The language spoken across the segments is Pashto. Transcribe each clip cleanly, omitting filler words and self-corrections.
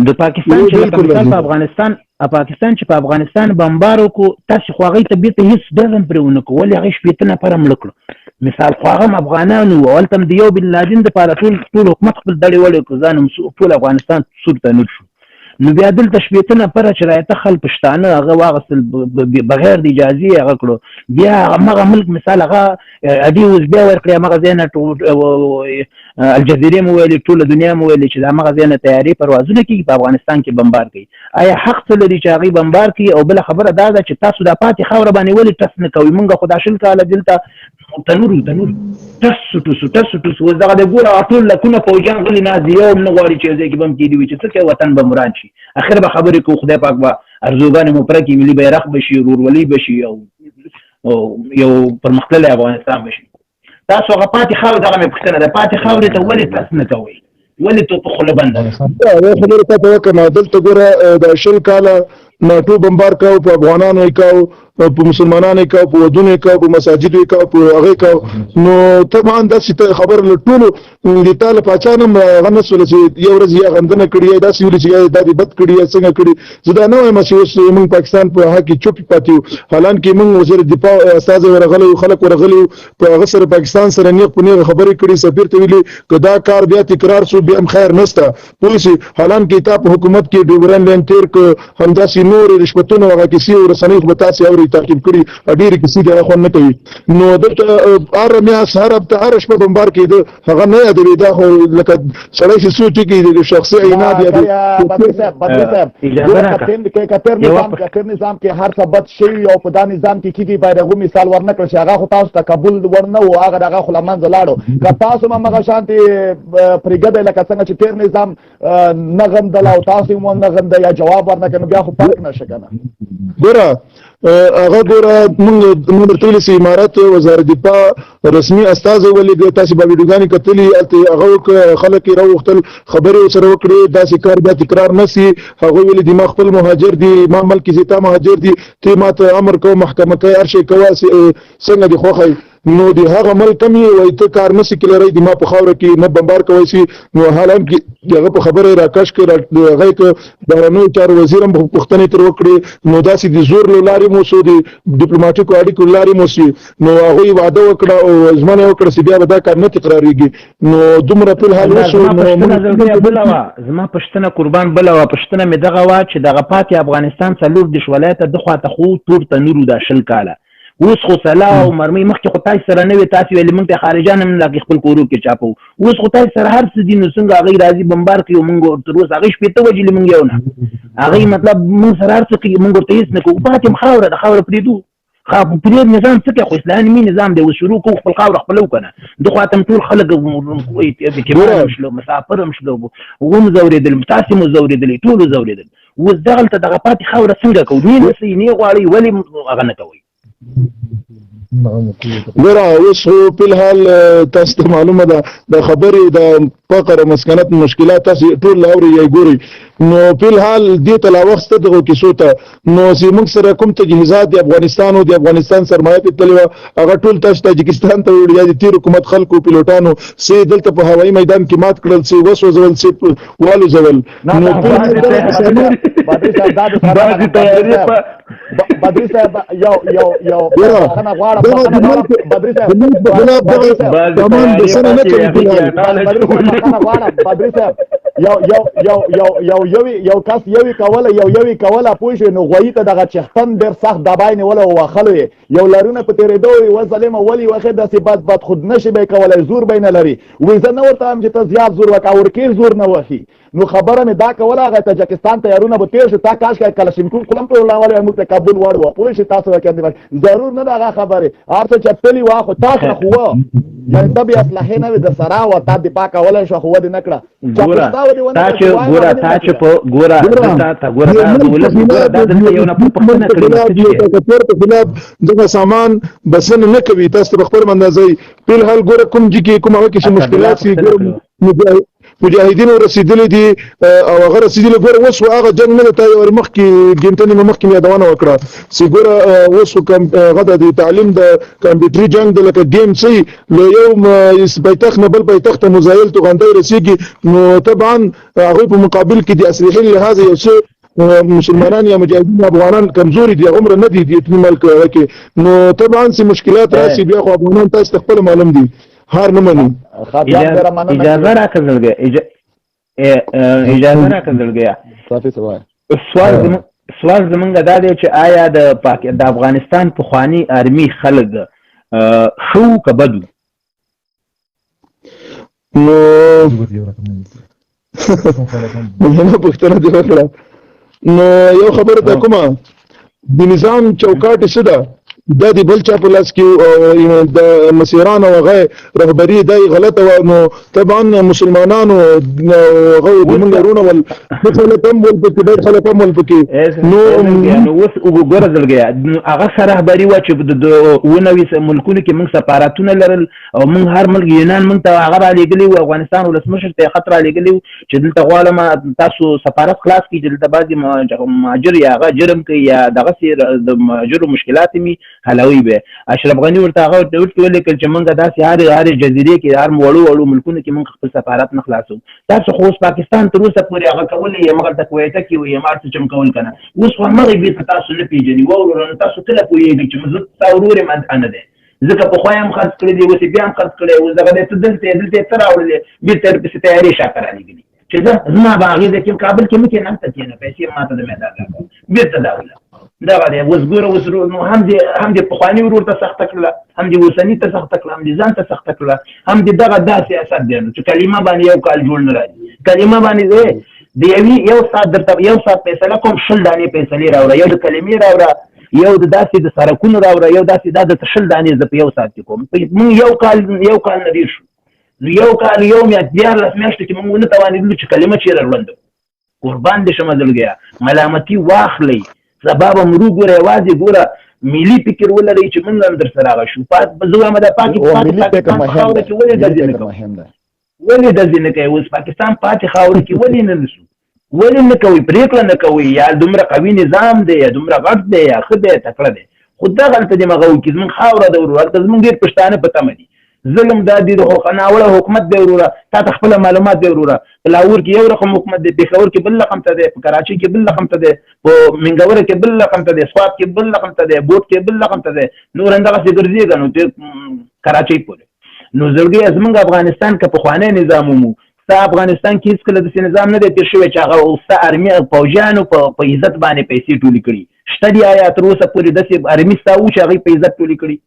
د پاکستان چې په افغانستان بمبار وکړو، تاسو خو هغې ته بیرته هېڅ ډزم پرې ونه کړو، ولې هغې شپېته نفره مړه کړو. مثال خو هغه هم افغانان وو، هلته هم د یو بن لادن دپاره ټول حکومت خپل دړې وړې کړو، ځان هم ټول افغانستان سور تنور شو. نو بیا دلته شپېته نفره چې رایته خل پښتانه هغه واغستل بغیر د اجازې هغه کړو. بیا همغه ملک مثال هغه اډي اوس بیا ورکړی، همغه ځای نه الجزیرې مو ویلې، ټوله دنیا مو ویلې چې د همغه ځای نه طیارې پروازونه کېږي په افغانستان کې بمبار کوي. آیا حق څه لري چې هغوی بمبار کوي؟ او بله خبره دا ده چې تاسو دا پاتې خاوره باندې ولې ټس نه کوئ؟ مونږ خو دا شل کاله دلته تنور ټس اوس دغه د ګوره ټول لکونه پوجان غلي ناست دي، یو هم نه غواړي چې یو ځای کې بم کېدي وي چې څه کوي، وطن به مراد شي. اخر به خبرې کوو، خدای پاک به ارزوګانې مو پوره کړي، ملي بیرغ به شي، ورورولي به شي، او یو پرمختللی افغانستان به شي. تاسو هغه پاتې خاورې، دغه مې پوښتنه ده، پاتې خاورې ته ولې ټس نه کوئ؟ ولې تو په خوله بنده ده؟ یو خبره ته وکړه، دلته ګوره د شل کاله ناټو بمبار کاو، په افغانانو یې کاو، په مسلمانانو یې کاو، په ودونو یې کاو، په مساجدو یې کاو، په هغې کاو. نو طبعا داسې خبره له ټولو د تا له پاچا نه هم هغه نه سوله چې یو ورځ یا غندنه کړې یا داسې ویلي چې دا دې بد کړي یا څنګه کړي. زه دا نه وایم چې اوس موږ پاکستان په هغه کې چوپ پاتې یو، حالانکې موږ وزیر دفاع استازی ورغلی وو، خلک ورغلي وو، په هغه سره پاکستان سره نیغ په نیغه خبرې کړي، سفیر ته ویلي که دا کار بیا تکرار شو بیا هم خیر نشته پوه شي. حالانکې تا په حکومت کې ډوبران لین تیر که همداسې نورې رشوتونه هغه کیسې او رسنۍ خو به تاسې اورئ تعقیب کړي، ډېرې کیسې د هغه خوند نه کوي. نو دلته هره میاشت هر هفته هره شپه بمبار کېده، هغه نه یادوي. دا خو لکه سړی چې سوچ وکړي د شخصي عناد یا بدري صاحب کتر نظام کې هر څه بد شوي او په دا نظام کې کېږي باید هغه مثال ورنه کړل چې هغه خو تاسو ته قبول ورنه و، هغه دغه خو له منځه لاړو. که تاسو هم همغه شانتې پرېږدئ لکه څنګه چې تېر نظام نه غندل او تاسو هم نه غندئ یا جواب ورنه کړئ، نو بیا خو فرق نشته که نه. ګوره هغه ګوره موږ درته ویلي چې امارت وزارت دفاع رسمي استازی ولیږه، تاسې به ویډیوګانې کتلي، هلته هغه خلک یې راوغوښتل خبرې ورسره وکړې، داسې کار بیا تکرار نه سي. هغوی ویلي دي ما خپل مهاجر دي، ما ملک زی تا مهاجر دي، ته ما ته امر کوه، محکمه کوي، هر شی کوه، څنګه دې خوښوي. نو د هغه ملک هم یې وایي ته کار نه سي کولای، د ما په خاوره کې نه بمبار کوی سي. نو حالانکې هغه په خبره راکش کړ، هغه که بهرنیو چارو وزیر هم پوښتنې ترې وکړې، نو داسې د زور له لارې مو سو، د ډیپلوماټیکو اړیکو له لارې مو سي. نو هغوی وعده وکړه او ژمنه یې وکړه چې بیا به دا کار نه تکرارېږي. نو دومره ټول حال وشو. زما پوښتنه قربان بله وه، پوښتنه مې دغه وه چې دغه پاتې افغانستان 4 ولایته د خواته خو تور تنور دا 20 کاله اوس خو سلا او مرمۍ مخکې خو تاسې سره نه وې، تاسې ویلې موږ ته خارجان هم لاکې خپل کورو کې چاپو، اوس خو تاسې سره هر څه دي، نو څنګه هغوی راځي بمبار کوي او موږ تر اوسه هغوی 15 وجلې موږ یو نه، هغوی مطلب موږ سره هر څه کوي، موږ ورته هېڅ نه کوو. پاتې هم خاوره د خاوره پرېږدو، پرېږد نظام څه کوي، خو اسلامي نظام دی، اوس شروع کوو خپل خاوره خپله وکنه. د خواته هم ټول خلک کمان هم شلو، مسافر هم شلو، وم ځورېدل، تاسې مو ځورېدلې، ټولو ځورېدل. اوس دغلته دغه پاتې خاوره څنګه کوو؟ نه نسئ، نه غواړئ، ولې هغه نه کوئ؟ ګوره اوس خو په الحال تاسو ته معلومه ده د خبرې د فقر مسکنت مشکلات تاسو ټول اوري یا ګوري. نو په الحال دې ته لا وخت ته دغه کیسو ته نو زموږ سره کوم تجهیزات د افغانستان او د افغانستان سرمایه په تلوه هغه ټول تاسو تاجکستان ته وړي دي. تیر حکومت خلکو پیلوټانو سي دلته په هوایي میدان کې مات کړل، سي وسوځول، سي والو ځول. نو بدري صاحب یو خنه غواړم بدري صاحب بدري صاحب یو کس یوي کوله پوه شو، نو غویي ته دغه چختن ډېر سخت دبای نیولی و وهلو یې، یو لرونه په تېرېدو وي، وظلمه ولې وښې داسې بد خود نشي به یې کولی، زور به یې نه لري. وایي زه نه ورته وایم چې ته زیات زور وکړه، ورکې زور نه وهي. نو خبره مې دا کوله، هغه تاجکستان تیارونه به تېر شو، تا کاش که کلشینکوف خو هم پرې ولاړولی وای، موږ ته کابل وړ وه، پوه شې تاسو وکړې ضرور نه ده هغه خبرې، هر څه چې تلي وه خو تاسو نه خو وه، یعنې ته بې اسلحې نه وې، د سرا وه، تا دفاع کولی شوه خو ودې نه کړه. دغه سامان بسنه نه کوي، تاسو په خپل اندازې په الحال ګوره کوم چې کوم هغه کې مشکلات سي مجاهدینو رسیدلي دي او هغه رسیدلي ګوره اوس هغه جنګ نه دی ور مخکې ګینټنې مخکې مې یادونه وکړه چې ګوره اوس هغه د تعلیم د کمپیوټري جنګ د لکه ګیم سي له یو پایتخت نه بل پایتخت ته مزایل توغندۍ رسیږي نو طبعا هغوی په مقابل کې د اسلحې لحاظ یو څه مسلمانان یا مجاهدین افغانان کمزوري دي عمر نه دي د ملک کې نو طبعا سي مشکلات راسي بیا خو افغانان تاسو خپل معلوم دي هر نه مني اجازه راکړل اجازه راکړل صافي سوای سوال زمونږ دا دی چې آیا د افغانستان پخوانی آرمي خلک خو کبدو نو مهمه پوښتنه دی وکړه نو یو خبره ده کومه د نظام چوکاټ څه ده دا د بل چا په لاس کې د مسیرانو هغه رهبري دی غلطه نو طبعا مسلمانانو هغه د منګرونه ول خلک هم ول پکې خلک هم ول پکې نو اوس وګوره دلګیا هغه سره رهبري و چې د ونوي ملکونو کې موږ سفارتونه لرل او موږ هر ملک یونان موږ ته هغه را لېږلي و افغانستان ولسمشر ته خطر را لېږلي چې دلته غواړم تاسو سفارت خلاص کړئ دلته بعضې مهاجر یا هغه جرم کوي یا دغسې د مهاجرو مشکلات مي حلوي به اشرف غني ورته هغه ورته ولیکل چې موږ داسې هر جزیرې کې هر وړو ملکونو کې موږ خپل سفارت نه خلاصو تاسو خو پاکستان تر اوسه پورې هغه کولې یې مګر د کویته کې وي مارته چې کول کنه اوس خو هغه به تاسو نه پیژني وورو تاسو کله پوهیږئ چې موږ تاوروري مند نه ده ځکه په خو هم خرڅ کړی دی اوس بیا هم خرڅ کړی اوس دغه ته دلته تر راوړل بیرته په تیاری شاکر علیګلی چې زما باغې د کوم کابل کې مکه نه تکې نه پیسې ماته د میدان راغله بیرته داوله دا غواړي اوس ګوره اوس نو هم دې پخواني ورور ته سخته کړله هم دې اوسني ته سخته کړله هم دې ځان ته سخته کړله هم دې دغه دا سیاست دی چې کلمه باندې یو کال جوړ نه راځي کلمه باندې دی یو ساعت درته یو ساعت فیصله کوم 10 دانې فیصلې راوړه یو د کلمې راوړه یو د داسې د سرکونو راوړه یو داسې د 10 دانې ز په یو ساعت کې کوم موږ یو کال نه دی شو یو کال یو میاشت میاشتې کې موږ نه توانېدلو چې کلمه چیرې وړاندو قربان دې شمه دلګیا ملامتي واخلئ سبا به مرو ګوره یوازې ګوره ملي فکر ولرئ چې موږ هم در سره هغه شو زه وایم د پاکستان خاوره کې ولې ډزې نه کوئ ولې ډزې نه کوئ اوس پاکستان پاتې خاوره کې ولې نه نشو ولې نه کوئ پرېکړه نه کوئ یا دومره قوي نظام دی یا دومره غټ دی یا ښه دی تکړه دی خو دغلته دې مغه وکړي زموږ خاوره ده ورور هلته زموږ ډېر پښتانه په تمه دي ظلم دا دی د ناوړه حکومت دی وروره تا ته خپله معلومات دی وروره په لاهور کې یو رقم حکومت دی پېښور کې بل رقم ته دی په کراچۍ کې بل رقم ته دی په منګوره کې بل رقم ته دی سوات کې بل رقم ته دی بوټ کې بل رقم ته دی نور همدغسې ګرځېږه نو کراچۍ پورې نو زړګۍ زموږ افغانستان که پخوانی نظام ومو ستا افغانستان کې هېڅکله داسې نظام نه دی تېر شوی چې هغه ستا ارمي پوځیانو په عزت باندې پیسې ټولې کړي شته دي آیا تر اوسه پورې داسې ارمي ستا و چې هغوی په عزت ټولې کړي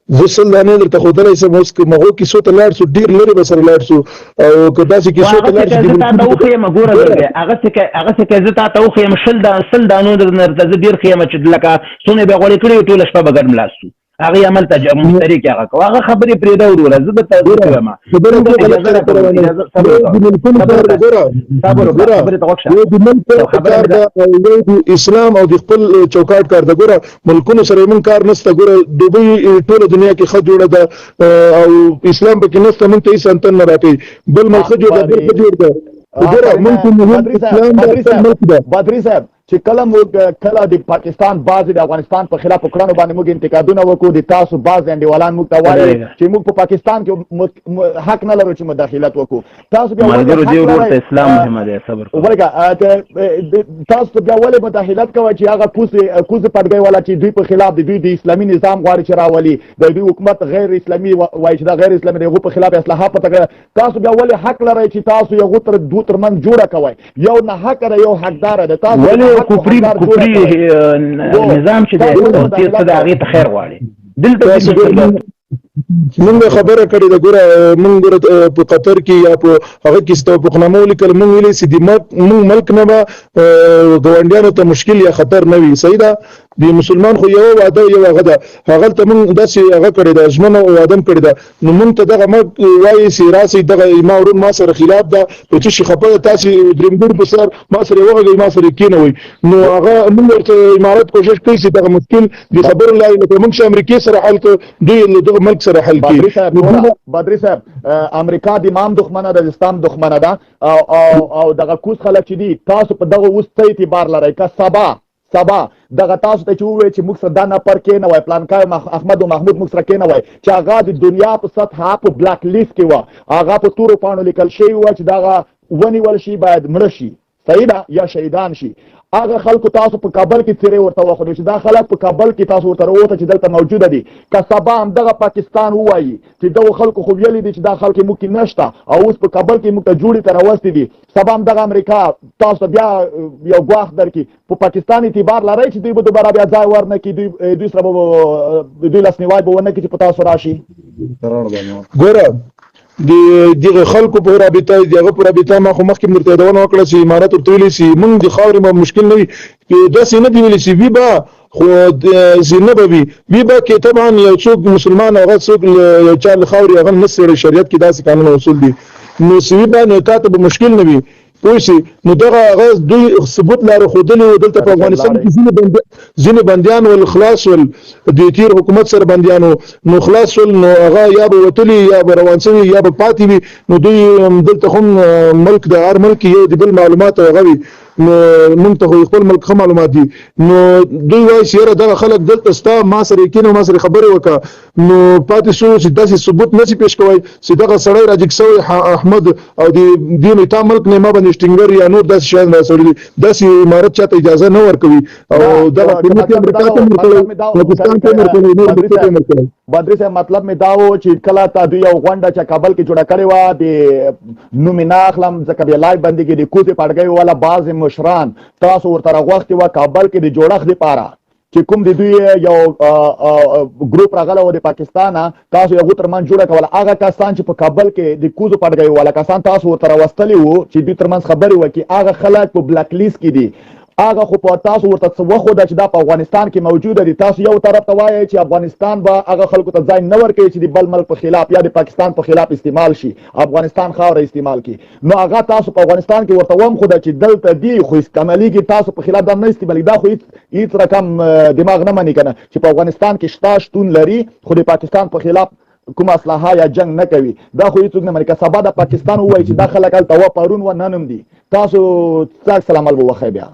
زه سل دانې درته ښودلی شم اوس که مغو کیسو ته لاړ شو ډېر لرې به سره لاړ شو او که داسې کیسو ته لاړ شو تا ته وښیم ګوره درګی هغسې که زه تا ته وښیم 10 دانو درته زه ډېر ښیم چې لکه څونه به یې غوړې کړې ټوله شپه به ګډ ملاست شو هغې عمل ته مشترک هغه کوه هغه خبرې پرېږده وروره زه درته وایم اسلام او د خپل چوکاټ کار ده ګوره ملکونو سره موږ کار نشته ګوره دوبۍ ټوله دنیا کې ښه جوړه ده او اسلام پکې نشته موږ ته هېڅ انتن نه راکوي بل ملک ښه جوړ ده بل ښه جوړ ده ګوره موږ ته مهم اسلام ده بدري صاحب چې کله د پاکستان بعضې د افغانستان په خلاف کړنو باندې موږ انتقادونه وکړو د تاسو بعض انډیوالان موږ ته وایي چې موږ په پاکستان کې حق نه لرو چې مداخلت وکړو تاسو بیا ولې مداخلت کوئ چې هغه کوزې پټګۍ والا چې دوی په خلاف د دوی د اسلامي نظام غواړي چې راولي د دوی حکومت غیر اسلامي وایي چې دا غیر اسلامي دی هغو په خلاف اصلاحات تاسو بیا ولې حق لرئ چې تاسو یو ترمنځ جوړه کوئ یو ناحقه ده یو حقداره ده تاسو کفري نظام چې دی ته د هغې ته خیر غواړي دلته موږ خبره کړې ده ګوره موږ په قطر کې یا په هغه کې توافقنامه ولیکل موږ ویلې چې موږ ملک نه به ګاونډیانو ته مشکل یا خطر نه وي صحیح ده د مسلمان خو یو واده یو هغه ده هغه ته موږ داسې هغه کړی ده ژمنه او واده کړی ده نو موږ ته دغه مرګ وایي چې راسئ دغه ما ورون ما سره خلاف ده په څه شي خبره تاسې درېمګړي په سر ما سره وغږئ ما سره کېنوئ نو هغه موږ ورته امارت کوشش کوي چې دغه مشکل د خبرو له لکه موږ چې امریکې سره حل کړو دوی له دغه ملک سره حل کړي. بدري صاحب امریکا د امام دښمنه ده د اسلام دښمنه ده او دغه کوز خلک چې دي تاسو په دغه اوس څه اعتبار لرئ که سبا دغه تاسو ته چې ووایي چې موږ سره دا نفر کېنوی پلانکای احمد و محمود موږ سره کېنوی چې هغه د دنیا په سطحه په بلاک لیست کې وه هغه په تورو پاڼو لیکل شوي وه چې دغه ونیول شي باید مړه شي صحیح ده یا شهیدان شي هغه خلکو تاسو په کابل کې څیرې ورته وښودې چې دا خلک په کابل کې تاسو ورته راووته چې دلته موجوده دي که سبا همدغه پاکستان ووایي چې دغو خلکو خو ویلي دي چې دا خلک موږ کې نشته او اوس په کابل کې موږ ته جوړې ته راوستي دي سبا همدغه امریکا تاسو ته بیا یو ګواښ درکړي په پاکستان اعتبار لرئ چې دوی به دوباره بیا ځای ورنه کړي دوی سره به دوی لاسنیوی به ونه کړي چې په تاسو راشي. ګوره د دغه خلکو په رابطه دغه په رابطه ما خو مخکې مرتدونه وکړه چې امارات ورته ویلي چې موږ د خاورې ما مشکل نه وي داسې نه دي ویلي چې وي به خو زینه به وي به کې طبعا یو څوک مسلمان هغه څوک یو چا له خاورې هغه نه څېړي شریعت کې داسې قانون او اصول دي نو سوي به نو تا ته به مشکل نه وي پوه شي نو دغه هغه دوی ثبوت لاره ښودلي وو دلته په افغانستان کې ځینې بندیان ول خلاص ول د تیر حکومت سره بندیانو نو خلاص ول نو هغه یا به وتلي یا به روان شوي یا به پاتې وي نو دوی دلته هم ملک د هر ملک یو د بل معلومات هغه وي نو موږ ته خپل ملک ښه معلومات دي نو دوی وایي چې یاره دغه خلک دلته ستا ما سره کېنه ما سره خبرې وکړه نو پاتې شو چې داسې ثبوت نشي پیش کوی چې دغه سړی راجګ شوی احمد او د دې تا ملک نه ما باندې شټینګر یا نور داسې شیان راسړي دي داسې امارت چاته اجازه نه ورکوي او دغه حکومت امریکا ته ورکوي پاکستان ته ورکوي نور څه ته ورکوي. بدري صاحب مطلب مې دا و چې کله تا دوی یو غونډه چې کابل کې جوړه کړې وه د نوم یې نه اخلم ځکه بیا لایو بندېږي د کوزې پاړګیو والا بعضې مشران تاسو ورته راغوښتي وه کابل کې د جوړښت دپاره چې کوم د دوی یو ګروپ راغلی و د پاکستان تاسو یو ترمنځ جوړه کوله هغه کسان چې په کابل کې د کوزو پاړګیو والا کسان تاسو ورته راوستلي وو چې دوی ترمنځ خبرې وکړي هغه خلک په بلاک لیست کې دي هغه خو په تاسو ورته څه وښوده چې دا په افغانستان کې موجوده دي تاسو یو طرف ته وایئ چې افغانستان به هغه خلکو ته ځای نه ورکوي چې د بل ملک په خلاف یا د پاکستان په خلاف استعمال شي افغانستان خاوره استعمال کړي نو هغه تاسو په افغانستان کې ورته وښوده چې دلته دي خو عملیږي تاسو په خلاف دا نه استعمالي دا خو هیڅ رقم دماغ نه مني که نه چې په افغانستان کې شتون لري خو د پاکستان په خلاف کوم اصلاحه یا جنگ نه کوي دا خو هیڅوک نه مني که سبا د پاکستان ووایي چې دا خلک هلته و پرون و نن هم دي تاسو څه عکس العمل به وښی بیا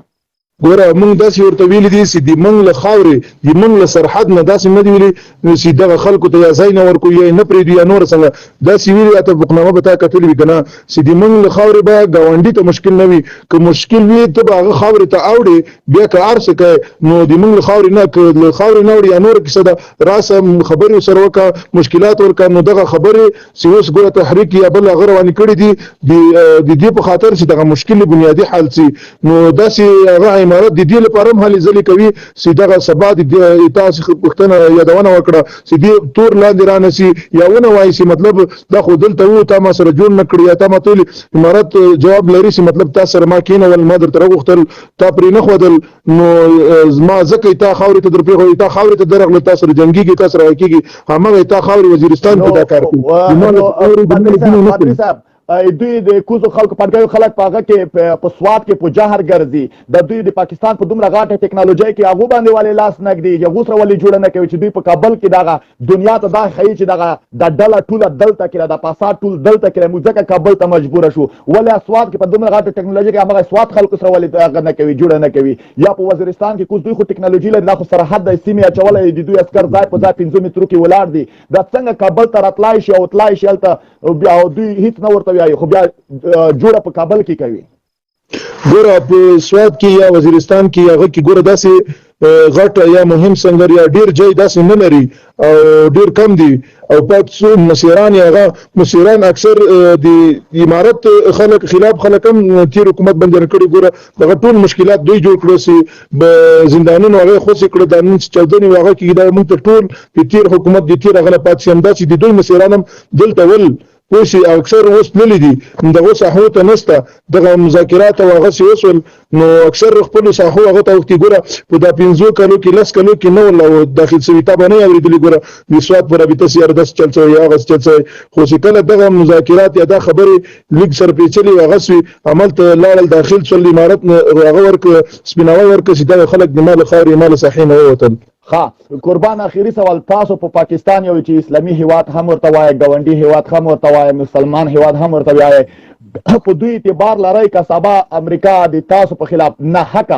ګوره موږ داسې ورته ویلي دي چې د موږ له خاورې د موږ له سرحد نه داسې نه دي ویلي چې دغه خلکو ته یا ځای نه ورکوي یا یې نه پرېږدي یا نور څنګه داسې ویلي اته حکمنامه به تا کتلي وي که نه چې د موږ له خاورې به ګاونډي ته مشکل نه وي که مشکل وي ته به هغه خاورې ته اوړې بیا که هر څه کوې نو د موږ له خاورې نه که له خاورې نه اوړې یا نوره کیسه ده راسه خبرې ورسره وکړه مشکلات ورکړه نو دغه خبرې چې اوس ګوره تحریک یا بل هغه روانې کړي دي د دې په خاطر چې دغه مشکل بنیادي حل شي نو داسې هغه عمارت د دې لپاره هم هلې ځلې کوي چې دغه سبا د تاسې پوښتنه یادونه وکړه چې دې تور لاندې رانه شي یا ونه وایي چې مطلب دا خو دلته وو تا ما سره جوړ نه کړي یا تا ما ته امارت جواب لري چې مطلب تا سره ما کېنول ما درته راغوښتل تا پرې نه ښودل نو ما ځکه تا خاورې ته در پرېښودې تا خاورې ته درغله تا سره جنګېږي تا سره کېږي همغه تا خاورې وزیرستان کې دا کار کوي دوی د کوزو خلکو پاړګیو خلک په هغه کې په سوات کې په جهر ګرځي د دوی د پاکستان په دومره غاټه ټکنالوژۍ کې هغو باندې ولې لاس نه ږدي هغو سره ولې جوړه نه کوي چې دوی په کابل کې دغه دنیا ته دا ښیي چې دغه د ډله ټوله دلته کې د پاسار ټول دلته کې موږ ځکه کابل ته مجبوره شو ولې سوات کې په دومره غاټه ټکنالوژۍ کې همغه سوات خلکو سره ولې هغه نه کوي جوړه نه کوي یا په وزیرستان کې کوز دوی خو ټکنالوژي لري دا خو سرحد د سیمې اچولی د دوی عسکر ځای په ځای 500 مترو کې ولاړ دي دا څنګه کابل ته راتلای شي او تلای شي هلته بیا دوی هیڅ نه ورته وایي خو بیا جوړه په کابل کې کوي ګوره په سوات کې یا وزیرستان کې هغه کې ګوره داسې غټ یا مهم سنگر یا ډیر ځای داسې نه لري او ډیر کم دي او پات څو مسیران یا هغه مسیران اکثر د امارت خلک خلاف خلک هم تیر حکومت باندې کړي ګوره دغه ټول مشکلات دوی جوړ کړو چې زندانونو هغه خوشي کړو د نن چودنې هغه کې دا موږ ټول د تیر حکومت د تیر هغه پات سم داسې د دوی مسیران هم دلته ول پوه شي اکثر اوس تللي دي دغه ساحو ته نسته دغه مذاکرات او هغه سي وصل نو اکثر خپل ساحو هغه ته وختي ګوره په دا 15 کلو کې 10 کلو کې نو له داخل سوي ته باندې اوریدلی ګوره د سواد پر ابي تاسو داس چل څو یا غس چل څو خو چې کله دغه مذاکرات یا د خبرې لیک سر پیچلي هغه سوي عمل ته لاړل داخل څل امارت هغه ورک سپیناوي ورک چې د خلک د مال خاري مال صحیح نه وته ها قربان اخیری سوال تاسو په پاکستان یو چې اسلامي هیواد هم ورته وایي ګاونډي هیواد هم ورته وایي مسلمان هیواد هم ورته وایي په دوی اعتبار لري که سبا امریکا د تاسو په خلاف نه حق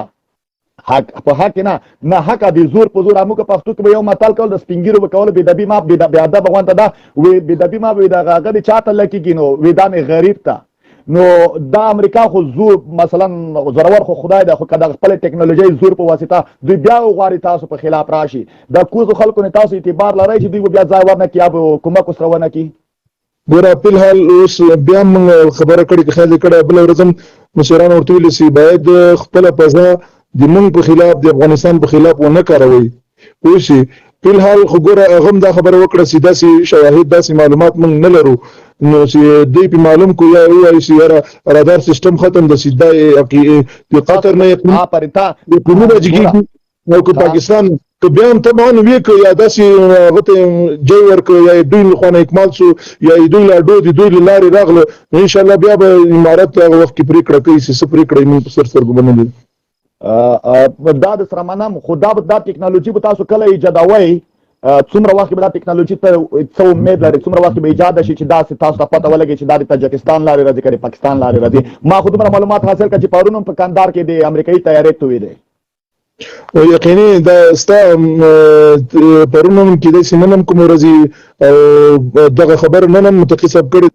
په حق نه حق د زور په زور موږ په پښتو کې یو متل کول د سپینګیرو به کول به دبي ما به ادب غونته دا وي به دبي ما به دا غږ چاته لکېږي نو وې دا غریب ته نو دا امریکا خو زور مثلا زورور خو خدای دا خو کدا خپل ټکنالوژي زور په واسطه دوی بیا غواړي تاسو په خلاف راشي دا کوزو خلکو نه تاسو اعتبار لرئ چې دوی بیا ځای ورنه کیاب کومک وسرونه کی ګوره په الحال اوس بیا موږ خبره کړې چې خالي کړه بل ورځم مشران ورته ویل سي باید خپل پزا د موږ په خلاف د افغانستان په خلاف ونه کاروي خو شي په الحال خو ګوره هغه دا خبره وکړه سیده سي شواهد داسې معلومات موږ نه لرو نو چې دوی په معلوم کو یا وایي چې رادار سیستم ختم د سیده د قطر نه یقین پرتا په نو بجګي نو که پاکستان که بیا هم طبعا وی که یا داسې هغه جای ورکړو یا دوی له خوا اکمال شو یا دوی له اډو د دوی له لارې راغله انشاءالله بیا به امارت هغه وخت کې پرېکړه کوي چې څه پرېکړه یې موږ په سر سترګو باندې دا د سره منم خو دا ټکنالوژي به تاسو کله ایجادوئ څومره وخت به دا ټکنالوژي ته څه امید لري څومره وخت به ایجاد شي چې دا تاسو ته پته ولګي چې دا د تاجکستان لارې راځي کړي پاکستان لارې راځي ما خو دومره معلومات حاصل کړ چې پرون په کندهار کې د امریکایي طیارې توې دی یقیني دا ستا پرون هم کې د سیمنم کوم ورځي دغه خبر نن متقصب کړي